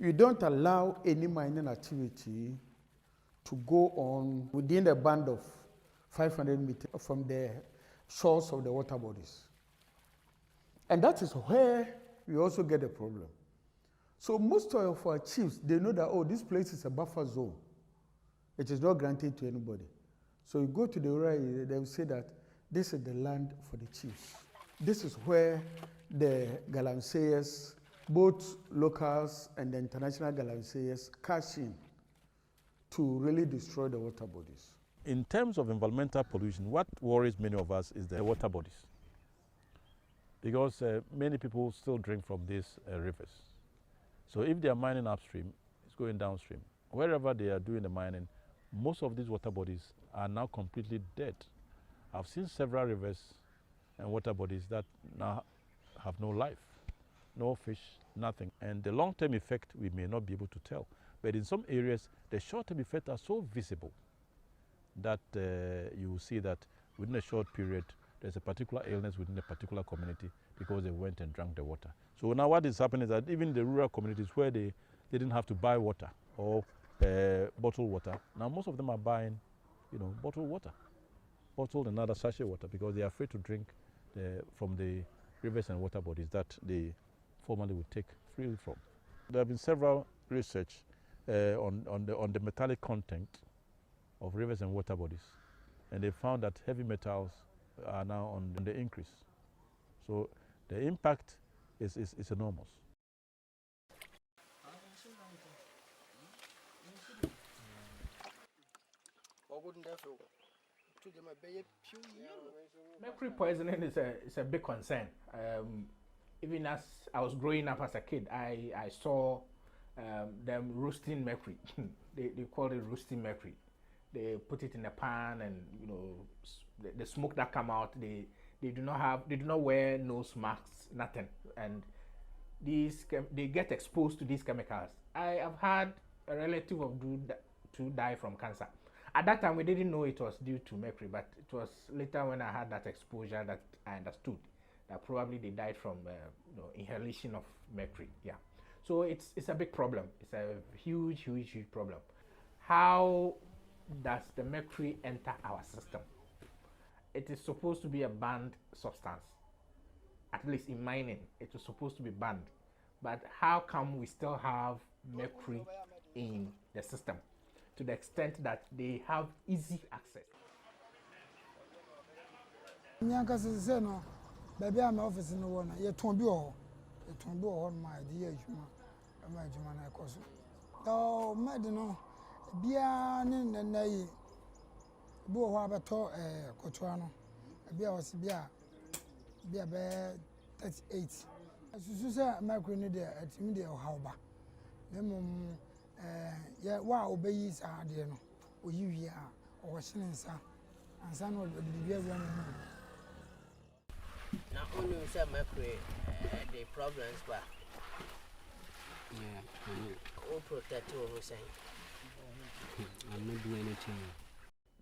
You don't allow any mining activity to go on within a band of 500 meters from the shores of the water bodies. And that is where we also get a problem. So most of our chiefs, they know that, oh, this place is a buffer zone. It is not granted to anybody. So you go to the rural area, they will say that this is the land for the chiefs. This is where the Galamseyers, both locals and the international Galamseyers, cash in to really destroy the water bodies. In terms of environmental pollution, what worries many of us is the water bodies. Because many people still drink from these rivers. So if they are mining upstream, it's going downstream. Wherever they are doing the mining, most of these water bodies are now completely dead. I've seen several rivers and water bodies that now have no life, no fish, nothing. And the long-term effect, we may not be able to tell. But in some areas, the short-term effects are so visible that you will see that within a short period, there's a particular illness within a particular community because they went and drank the water. So now what is happening is that even the rural communities where they didn't have to buy water or bottled water, now most of them are buying, bottled water, bottled and other sachet water because they are afraid to drink from the rivers and water bodies that they formerly would take freely from. There have been several research on the metallic content of rivers and water bodies, and they found that heavy metals are now on the increase. So the impact is enormous. Mercury poisoning is a big concern. Even as I was growing up as a kid, I saw them roasting mercury. they call it roasting mercury. They put it in a pan, and the smoke that come out, they do not wear nose masks, nothing, and they get exposed to these chemicals. I have had a relative of to die from cancer. At that time, we didn't know it was due to mercury, but it was later when I had that exposure that I understood that probably they died from inhalation of mercury. Yeah, so it's a big problem. It's a huge problem. How does the mercury enter our system? It is supposed to be a banned substance. At least in mining, it is supposed to be banned. But how come we still have mercury in the system to the extent that they have easy access? Baby, I'm office in the one. You told me all. You told me all my dear Juma. Oh, Madino, Bian and Nay. Bo Habato, Cotuano. Bia was Bia 38. As you say, Mercury there at Media or Hauba. Lemon, yeah, wow, obeys are dear no. Or you or Shinsa, and son will be very Not only say Mercury, the problems, but all protect you, saying I'm not doing anything.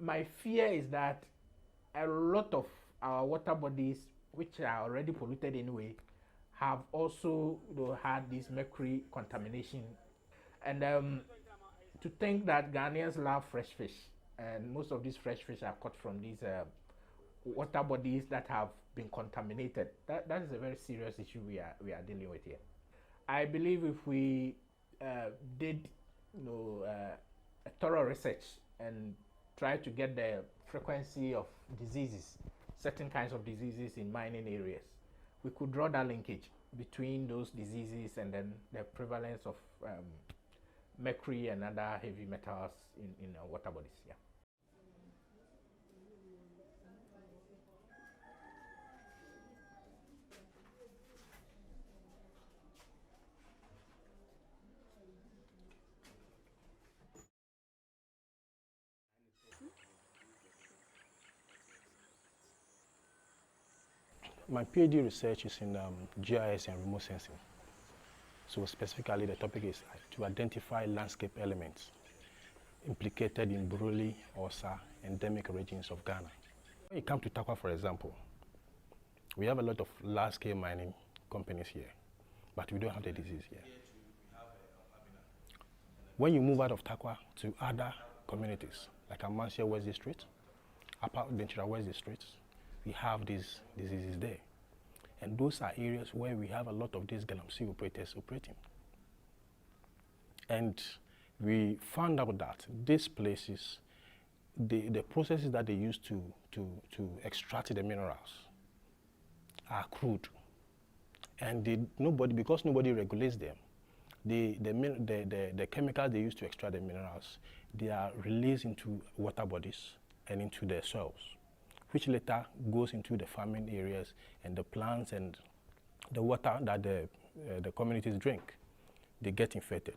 My fear is that a lot of our water bodies, which are already polluted anyway, have also had this mercury contamination. And to think that Ghanaians love fresh fish, and most of these fresh fish are caught from these water bodies that have been contaminated. That is a very serious issue we are dealing with here. I believe if we did a thorough research and try to get the frequency of diseases, certain kinds of diseases in mining areas, we could draw that linkage between those diseases and then the prevalence of mercury and other heavy metals in our water bodies. Yeah. My PhD research is in GIS and remote sensing. So specifically, the topic is to identify landscape elements implicated in Buruli, Osa, endemic regions of Ghana. When you come to Takwa, for example, we have a lot of large-scale mining companies here, but we don't have the disease here. When you move out of Takwa to other communities, like Amansia West District, Upper Denchira West District, we have these diseases there. And those are areas where we have a lot of these Galamsey operators operating. And we found out that these places, the processes that they use to extract the minerals are crude. And because nobody regulates them, the chemicals they use to extract the minerals, they are released into water bodies and into the soils, which later goes into the farming areas and the plants and the water that the communities drink. They get infected.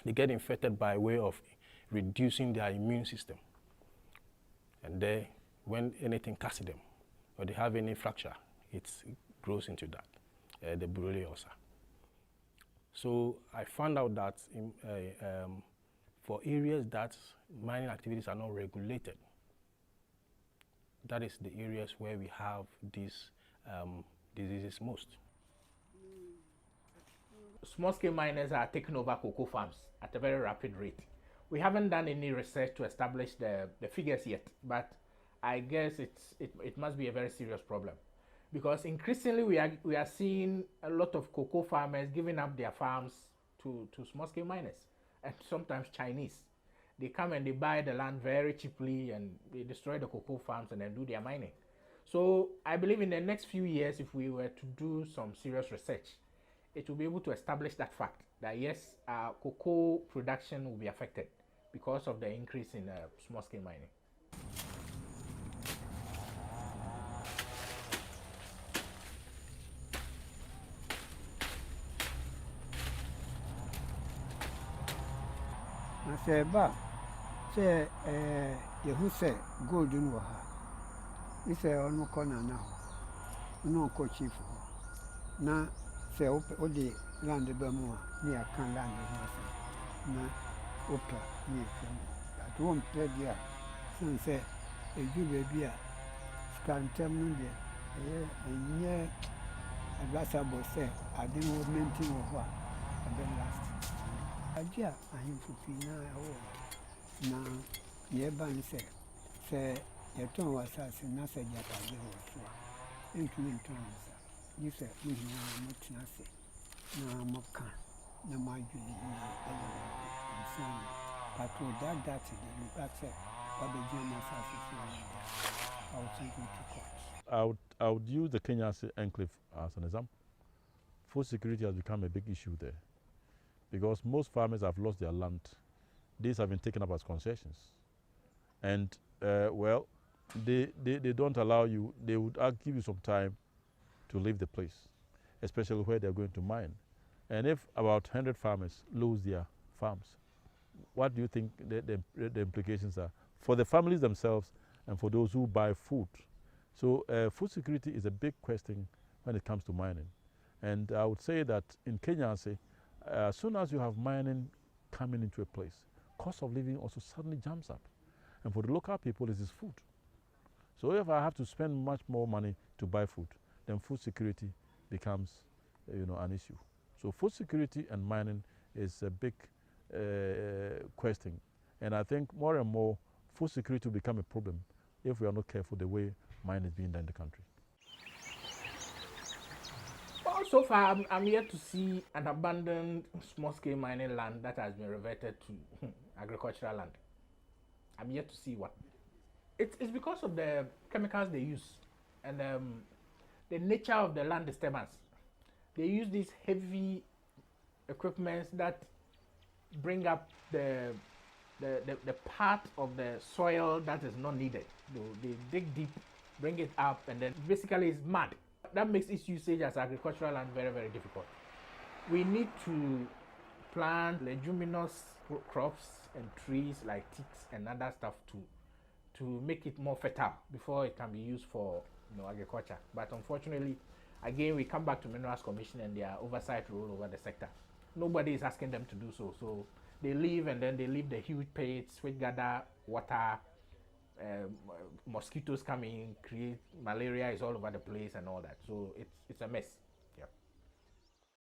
They get infected by way of reducing their immune system. And when anything catches them or they have any fracture, it grows into that, the Buruli ulcer. So I found out that for areas that mining activities are not regulated, that is the areas where we have these diseases most. Small-scale miners are taking over cocoa farms at a very rapid rate. We haven't done any research to establish the figures yet, but I guess it must be a very serious problem, because increasingly we are seeing a lot of cocoa farmers giving up their farms to small-scale miners, and sometimes Chinese. They come and they buy the land very cheaply and they destroy the cocoa farms and then do their mining. So I believe in the next few years, if we were to do some serious research, it will be able to establish that fact that yes, cocoa production will be affected because of the increase in small-scale mining. Na sɛ ba sɛ yɛhu sɛ gold no wɔ ha ne sɛ ɔno kɔ nana hɔ ɔno ɔkɔ chief hɔ na sɛ wode land ba mu a ne yɛaka land ho asɛm na wopɛ ne yɛhwɛ mu but wompɛ deɛ a sane sɛ ɛduru baabi a sika ntɛm no deɛ ɛnyɛ advisable sɛ ade no maintain wɔ hɔ a ɛbɛlast agye a ahemfo pii na ɛwɔ na yɛba ne sɛ yɛtɔn wɔ asase na sɛ gyapagye wɔ so a ɛntumi ntɔn wo sa gye sɛ mohinaa motena ase na moka na moadwene yie ɛyɛ wɔ nsa no but without that de nipa sɛ wabɛgyina ma asase so I would take you to court. I would use the Kenyasi enclave as an example. Food security has become a big issue there, because most farmers have lost their land. These have been taken up as concessions. And, well, they don't allow you, they would give you some time to leave the place, especially where they're going to mine. And if about 100 farmers lose their farms, what do you think the implications are for the families themselves and for those who buy food? So food security is a big question when it comes to mining. And I would say that in Kenya, as soon as you have mining coming into a place, cost of living also suddenly jumps up. And for the local people, this is food. So if I have to spend much more money to buy food, then food security becomes an issue. So food security and mining is a big question. And I think more and more food security will become a problem if we are not careful the way mining is being done in the country. Well, so far, I'm yet to see an abandoned small-scale mining land that has been reverted to agricultural land. I'm yet to see one. It's because of the chemicals they use and the nature of the land disturbance. They use these heavy equipments that bring up the part of the soil that is not needed. They dig deep, bring it up, and then basically it's mud. That makes its usage as agricultural land very, very difficult. We need to plant leguminous crops and trees like teaks and other stuff to make it more fertile before it can be used for agriculture. But unfortunately, again, we come back to Minerals Commission and their oversight role over the sector. Nobody is asking them to do so. So they leave, and then they leave the huge pits which gather water. Mosquitoes come in, create malaria is all over the place and all that. So it's a mess. Yeah.